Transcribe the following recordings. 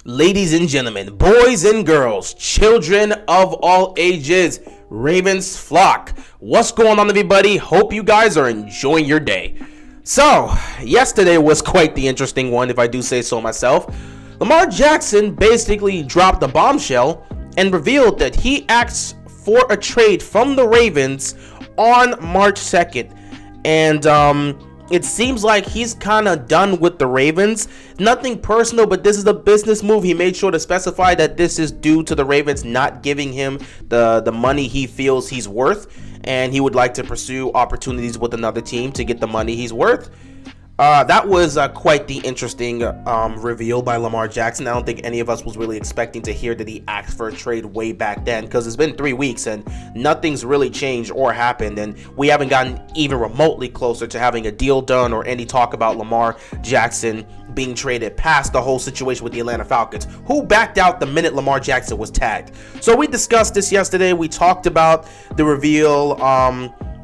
Ladies and gentlemen, boys and girls, children of all ages, Ravens flock. What's going on, everybody? Hope you guys are enjoying your day. So, yesterday was quite the interesting one, if I do say so myself. Lamar Jackson basically dropped a bombshell and revealed that he asked for a trade from the Ravens on March 2nd. And, it seems like he's kind of done with the Ravens. Nothing personal, but this is a business move. He made sure to specify that this is due to the Ravens not giving him the money he feels he's worth, and he would like to pursue opportunities with another team to get the money he's worth. That was quite the interesting reveal by Lamar Jackson. I don't think any of us was really expecting to hear that he asked for a trade way back then, because it's been 3 weeks and nothing's really changed or happened, and we haven't gotten even remotely closer to having a deal done or any talk about Lamar Jackson being traded past the whole situation with the Atlanta Falcons, who backed out the minute Lamar Jackson was tagged. So we discussed this yesterday. We talked about the reveal,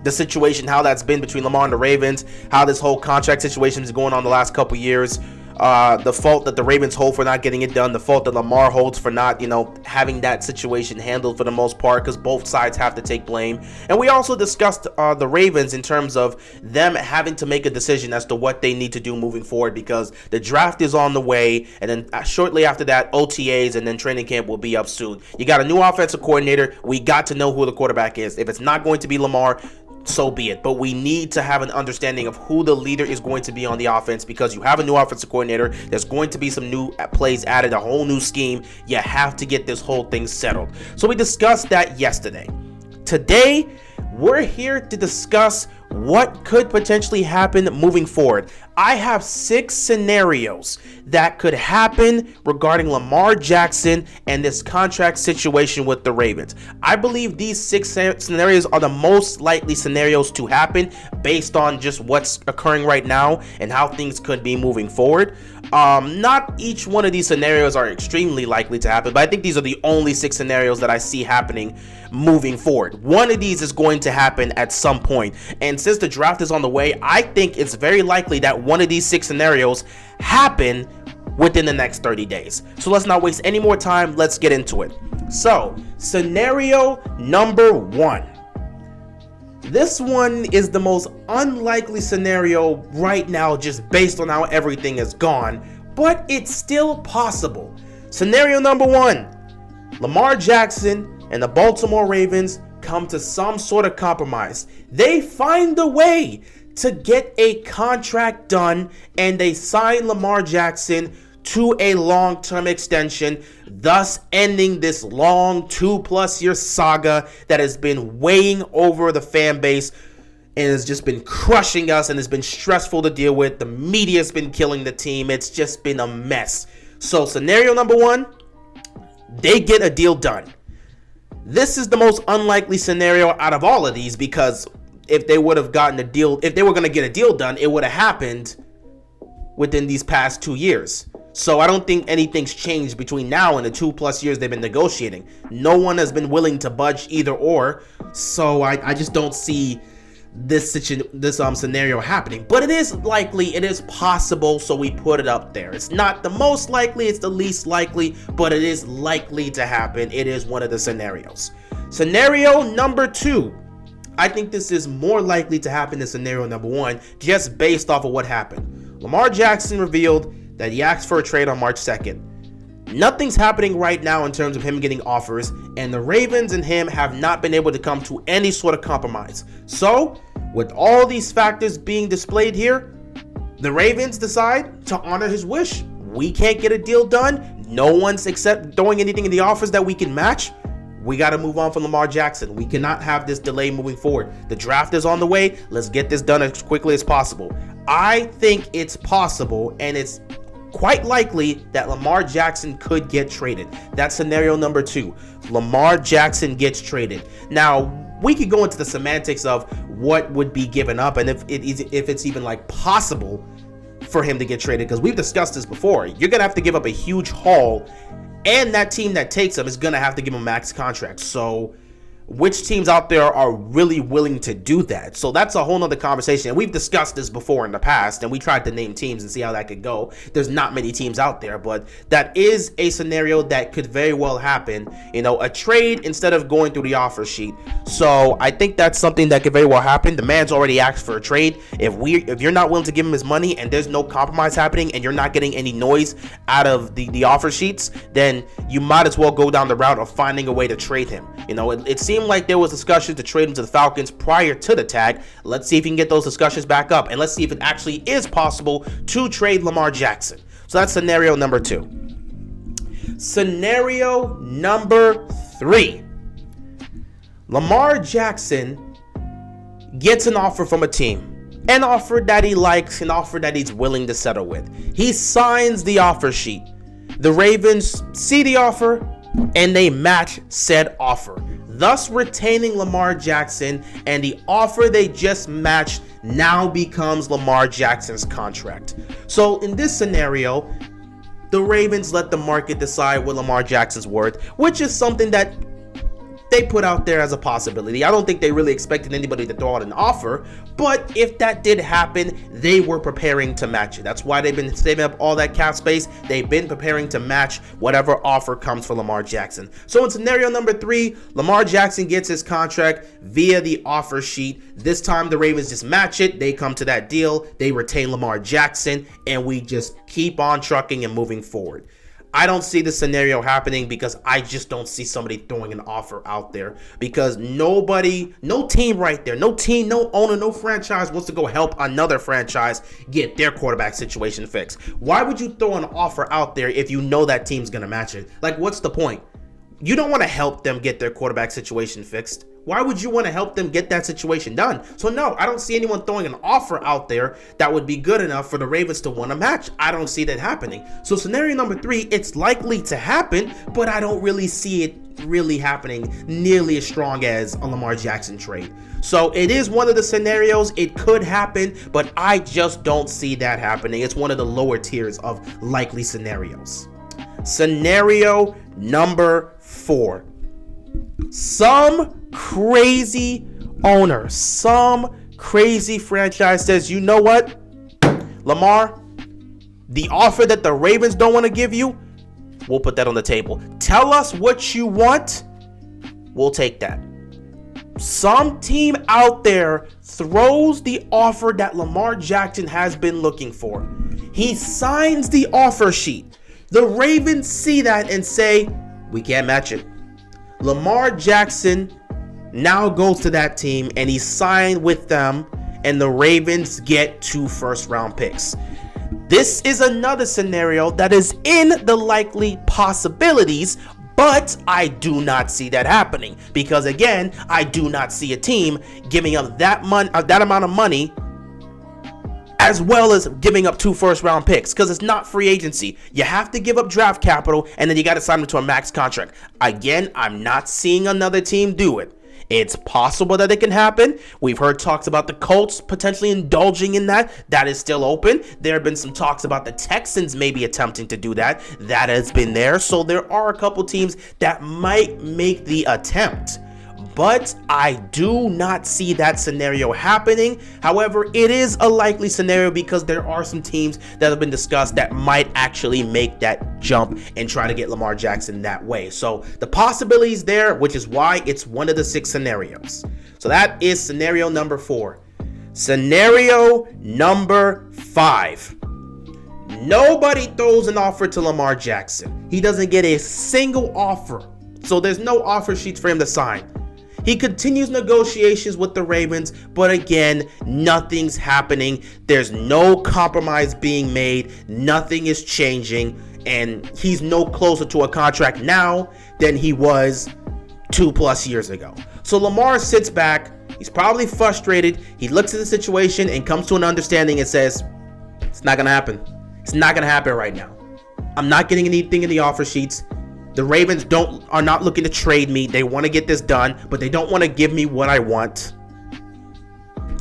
the situation, how that's been between Lamar and the Ravens, how this whole contract situation is going on the last couple years, the fault that the Ravens hold for not getting it done, the fault that Lamar holds for not, having that situation handled for the most part, because both sides have to take blame. And we also discussed the Ravens in terms of them having to make a decision as to what they need to do moving forward, because the draft is on the way, and then shortly after that, OTAs, and then training camp will be up soon. You got a new offensive coordinator. We got to know who the quarterback is. If it's not going to be Lamar, so be it. But we need to have an understanding of who the leader is going to be on the offense, because you have a new offensive coordinator. There's going to be some new plays added, a whole new scheme. You have to get this whole thing settled. So we discussed that yesterday. Today, we're here to discuss what could potentially happen moving forward. I have 6 scenarios that could happen regarding Lamar Jackson and this contract situation with the Ravens. I believe these 6 scenarios are the most likely scenarios to happen based on just what's occurring right now and how things could be moving forward. Not each one of these scenarios are extremely likely to happen, but I think these are the only 6 scenarios that I see happening moving forward. One of these is going to happen at some point, and since the draft is on the way, I think it's very likely that one of these 6 scenarios happen within the next 30 days. So let's not waste any more time. Let's get into it. So, scenario number 1. This one is the most unlikely scenario right now, just based on how everything is gone, but it's still possible. Scenario number 1. Lamar Jackson and the Baltimore Ravens come to some sort of compromise. They find a way to get a contract done, and they sign Lamar Jackson to a long-term extension, thus ending this long 2+ year saga that has been weighing over the fan base and has just been crushing us, and has been stressful to deal with. The media's been killing the team. It's just been a mess. So scenario number 1, they get a deal done. This is the most unlikely scenario out of all of these, because if they would have gotten a deal, if they were going to get a deal done, it would have happened within these past 2 years. So I don't think anything's changed between now and the 2+ years they've been negotiating. No one has been willing to budge either or. So I just don't see this scenario happening. But it is likely, it is possible, so we put it up there. It's not the most likely, it's the least likely, but it is likely to happen. It is one of the scenarios. Scenario number 2. I think this is more likely to happen than scenario number 1, just based off of what happened. Lamar Jackson revealed that he asked for a trade on March 2nd. Nothing's happening right now in terms of him getting offers, and the Ravens and him have not been able to come to any sort of compromise. So, with all these factors being displayed here, the Ravens decide to honor his wish. We can't get a deal done. No one's throwing anything in the offers that we can match. We got to move on from Lamar Jackson. We cannot have this delay moving forward. The draft is on the way. Let's get this done as quickly as possible. I think it's possible, and it's quite likely that Lamar Jackson could get traded. That's scenario number 2. Lamar Jackson gets traded. Now, we could go into the semantics of what would be given up, and if it's even like possible for him to get traded, because we've discussed this before. You're going to have to give up a huge haul, and that team that takes him is going to have to give him a max contract. So which teams out there are really willing to do that? So that's a whole nother conversation. And we've discussed this before in the past, and we tried to name teams and see how that could go. There's not many teams out there, but that is a scenario that could very well happen. A trade instead of going through the offer sheet. So I think that's something that could very well happen. The man's already asked for a trade. If you're not willing to give him his money and there's no compromise happening and you're not getting any noise out of the offer sheets, then you might as well go down the route of finding a way to trade him. It seemed like there was discussion to trade him to the Falcons prior to the tag. Let's see if you can get those discussions back up, and let's see if it actually is possible to trade Lamar Jackson. So that's scenario number 2. Scenario number 3. Lamar Jackson gets an offer from a team, an offer that he likes, an offer that he's willing to settle with. He signs the offer sheet. The Ravens see the offer and they match said offer, thus retaining Lamar Jackson, and the offer they just matched now becomes Lamar Jackson's contract. So in this scenario, the Ravens let the market decide what Lamar Jackson's worth, which is something that they put out there as a possibility. I don't think they really expected anybody to throw out an offer, but if that did happen, they were preparing to match it. That's why they've been saving up all that cap space. They've been preparing to match whatever offer comes for Lamar Jackson. So in scenario number 3, Lamar Jackson gets his contract via the offer sheet. This time the Ravens just match it. They come to that deal. They retain Lamar Jackson, and we just keep on trucking and moving forward. I don't see the scenario happening because I just don't see somebody throwing an offer out there, because no team right there, no team, no owner, no franchise wants to go help another franchise get their quarterback situation fixed. Why would you throw an offer out there if you know that team's going to match it? Like, what's the point? You don't want to help them get their quarterback situation fixed. Why would you want to help them get that situation done? So no, I don't see anyone throwing an offer out there that would be good enough for the Ravens to want a match. I don't see that happening. So scenario number 3, it's likely to happen, but I don't really see it really happening nearly as strong as a Lamar Jackson trade. So it is one of the scenarios. It could happen, but I just don't see that happening. It's one of the lower tiers of likely scenarios. Scenario number 4. Some crazy owner, some crazy franchise says, you know what, Lamar, the offer that the Ravens don't want to give you, we'll put that on the table. Tell us what you want, we'll take that. Some team out there throws the offer that Lamar Jackson has been looking for. He signs the offer sheet. The Ravens see that and say, we can't match it. Lamar Jackson now goes to that team and he signed with them, and the Ravens get 2 first-round picks. This is another scenario that is in the likely possibilities, but I do not see that happening because, again, I do not see a team giving up that amount of money as well as giving up 2 first-round picks, because it's not free agency. You have to give up draft capital, and then you got to sign them to a max contract. Again, I'm not seeing another team do it. It's possible that it can happen. We've heard talks about the Colts potentially indulging in that. That is still open. There have been some talks about the Texans maybe attempting to do that. That has been there. So there are a couple teams that might make the attempt. But I do not see that scenario happening. However, it is a likely scenario because there are some teams that have been discussed that might actually make that jump and try to get Lamar Jackson that way. So the possibility is there, which is why it's one of the 6 scenarios. So that is scenario number 4. Scenario number 5. Nobody throws an offer to Lamar Jackson. He doesn't get a single offer. So there's no offer sheets for him to sign. He continues negotiations with the Ravens, but again, nothing's happening. There's no compromise being made. Nothing is changing, and he's no closer to a contract now than he was 2+ years ago. So Lamar sits back. He's probably frustrated. He looks at the situation and comes to an understanding and says, it's not going to happen. It's not going to happen right now. I'm not getting anything in the offer sheets. The Ravens are not looking to trade me. They want to get this done, but they don't want to give me what I want.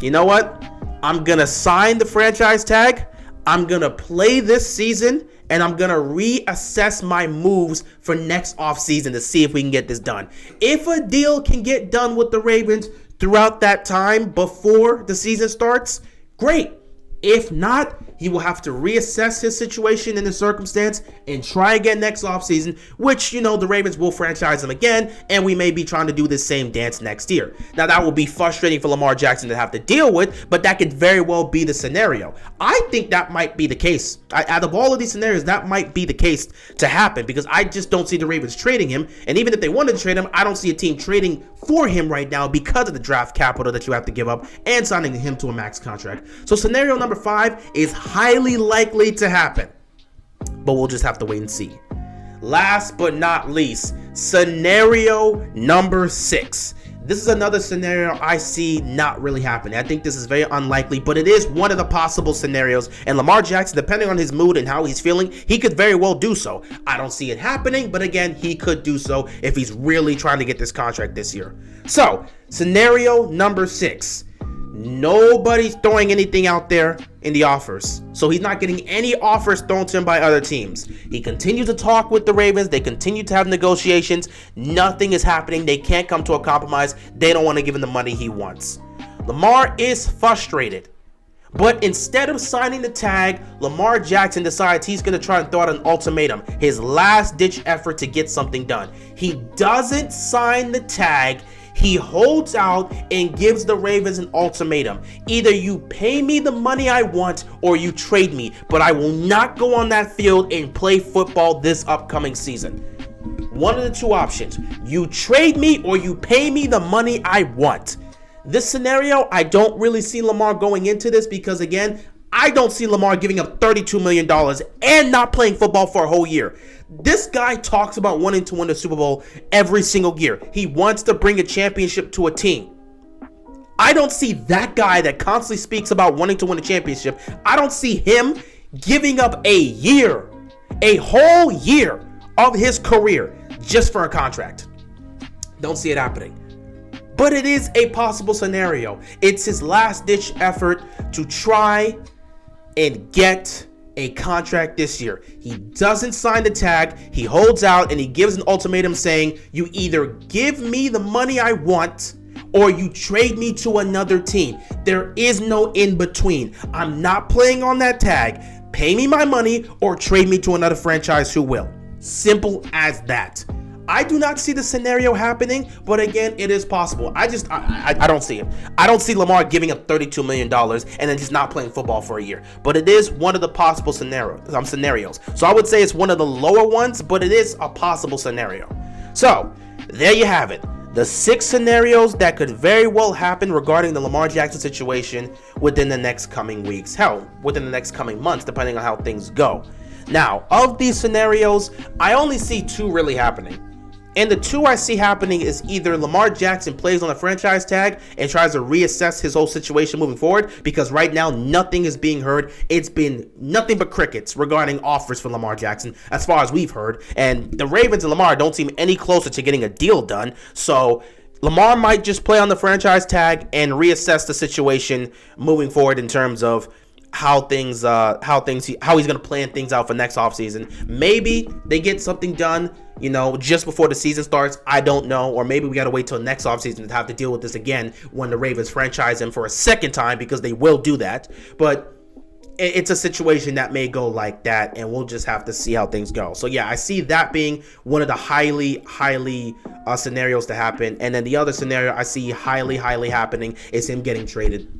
You know what? I'm going to sign the franchise tag. I'm going to play this season, and I'm going to reassess my moves for next offseason to see if we can get this done. If a deal can get done with the Ravens throughout that time before the season starts, great. If not, he will have to reassess his situation and his circumstance and try again next offseason, which, the Ravens will franchise him again, and we may be trying to do this same dance next year. Now, that will be frustrating for Lamar Jackson to have to deal with, but that could very well be the scenario. I think that might be the case. Out of all of these scenarios, that might be the case to happen, because I just don't see the Ravens trading him, and even if they wanted to trade him, I don't see a team trading for him right now because of the draft capital that you have to give up and signing him to a max contract. So scenario number 5 is highly likely to happen, but we'll just have to wait and see. Last but not least, scenario number 6. This is another scenario I see not really happening. I think this is very unlikely, but it is one of the possible scenarios. And Lamar Jackson, depending on his mood and how he's feeling, he could very well do so. I don't see it happening, but again, he could do so if he's really trying to get this contract this year. So, scenario number 6. Nobody's throwing anything out there in the offers. So he's not getting any offers thrown to him by other teams. He continues to talk with the Ravens. They continue to have negotiations. Nothing is happening. They can't come to a compromise. They don't want to give him the money he wants. Lamar is frustrated. But instead of signing the tag, Lamar Jackson decides he's going to try and throw out an ultimatum. His last-ditch effort to get something done. He doesn't sign the tag. He holds out and gives the Ravens an ultimatum. Either you pay me the money I want or you trade me, but I will not go on that field and play football this upcoming season. One of the two options. You trade me or you pay me the money I want. This scenario, I don't really see Lamar going into this because, again, I don't see Lamar giving up $32 million and not playing football for a whole year. This guy talks about wanting to win the Super Bowl every single year. He wants to bring a championship to a team. I don't see that guy that constantly speaks about wanting to win a championship. I don't see him giving up a whole year of his career just for a contract. Don't see it happening. But it is a possible scenario. It's his last-ditch effort to try and get a contract this year. He doesn't sign the tag, he holds out, and he gives an ultimatum saying, you either give me the money I want or you trade me to another team. There is no in between. I'm not playing on that tag. Pay me my money or trade me to another franchise who will. Simple as that. I do not see the scenario happening, but again, it is possible. I don't see it. I don't see Lamar giving up $32 million and then just not playing football for a year. But it is one of the possible scenarios. So I would say it's one of the lower ones, but it is a possible scenario. So there you have it. The 6 scenarios that could very well happen regarding the Lamar Jackson situation within the next coming weeks. Hell, within the next coming months, depending on how things go. Now, of these scenarios, I only see 2 really happening. And the 2 I see happening is either Lamar Jackson plays on a franchise tag and tries to reassess his whole situation moving forward, because right now nothing is being heard. It's been nothing but crickets regarding offers for Lamar Jackson as far as we've heard. And the Ravens and Lamar don't seem any closer to getting a deal done. So Lamar might just play on the franchise tag and reassess the situation moving forward in terms of how he's going to plan things out for next offseason. Maybe they get something done, just before the season starts. I don't know. Or maybe we got to wait till next offseason to have to deal with this again when the Ravens franchise him for a second time, because they will do that. But it's a situation that may go like that, and we'll just have to see how things go. So yeah, I see that being one of the highly scenarios to happen. And then the other scenario I see highly happening is him getting traded.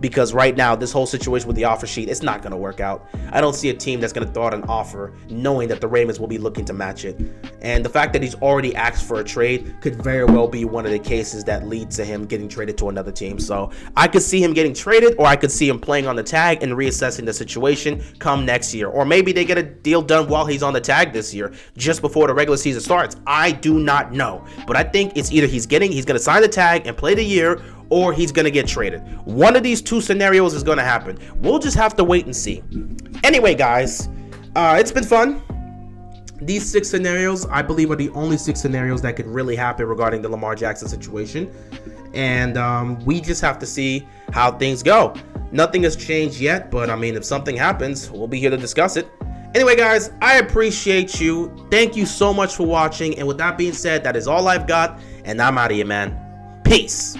Because right now, this whole situation with the offer sheet, it's not going to work out. I don't see a team that's going to throw out an offer knowing that the Ravens will be looking to match it. And the fact that he's already asked for a trade could very well be one of the cases that lead to him getting traded to another team. So I could see him getting traded, or I could see him playing on the tag and reassessing the situation come next year. Or maybe they get a deal done while he's on the tag this year, just before the regular season starts. I do not know. But I think it's either he's going to sign the tag and play the year, or he's going to get traded. One of these 2 scenarios is going to happen. We'll just have to wait and see. Anyway, guys, it's been fun. These 6 scenarios, I believe, are the only 6 scenarios that could really happen regarding the Lamar Jackson situation. And we just have to see how things go. Nothing has changed yet, but if something happens, we'll be here to discuss it. Anyway, guys, I appreciate you. Thank you so much for watching. And with that being said, that is all I've got. And I'm out of here, man. Peace.